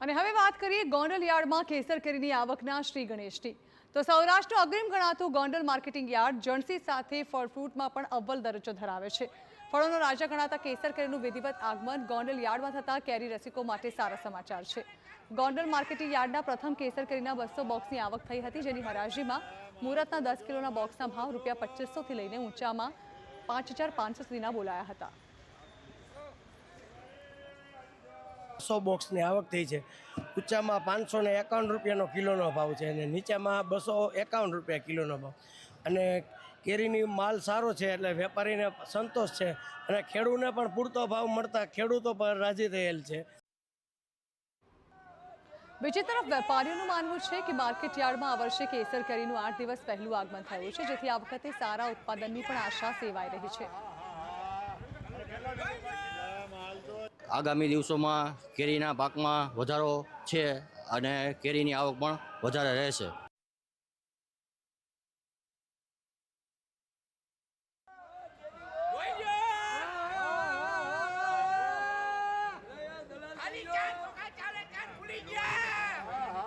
અને હવે વાત કરીએ ગોંડલ યાર્ડમાં કેસર કેરીની આવકના શ્રી ગણેશની। તો સૌરાષ્ટ્રનું અગ્રીમ ગણાતું ગોંડલ માર્કેટિંગ યાર્ડ જણસી સાથે ફળ ફ્રૂટમાં પણ અવ્વલ દરજ્જો ધરાવે છે। ફળોનો રાજા ગણાતા કેસર કેરીનું વિધિવત આગમન ગોંડલ યાર્ડમાં થતા કેરી રસિકો માટે સારા સમાચાર છે। ગોંડલ માર્કેટિંગ યાર્ડના પ્રથમ કેસર કેરીના 200 બોક્સની આવક થઈ હતી, જેની હરાજીમાં મુહૂર્તના 10 કિલોના બોક્સના ભાવ ₹2500 થી લઈને ઊંચામાં 5500 સુધીના બોલાયા હતા। 100 બોક્સની આવક થઈ છે। ઊંચામાં 551 રૂપિયાનો કિલોનો ભાવ છે અને નીચામાં 251 રૂપિયા કિલોનો ભાવ। અને કેરીની માલ સારો છે એટલે વેપારીને સંતોષ છે અને ખેડૂતને પણ પૂરતો ભાવ મળતા ખેડૂતો પણ રાજી થયેલ છે। બીજી તરફ વેપારીઓનું માનવું છે કે માર્કેટ યાર્ડમાં આ વર્ષે કેસર કેરીનું 8 દિવસ પહેલું આગમન થયું છે, જેથી આ વખતે સારા ઉત્પાદનની પણ આશા સેવાઈ રહી છે। આગામી દિવસોમાં કેરીના પાકમાં વધારો છે અને કેરીની આવક પણ વધારે રહેશે।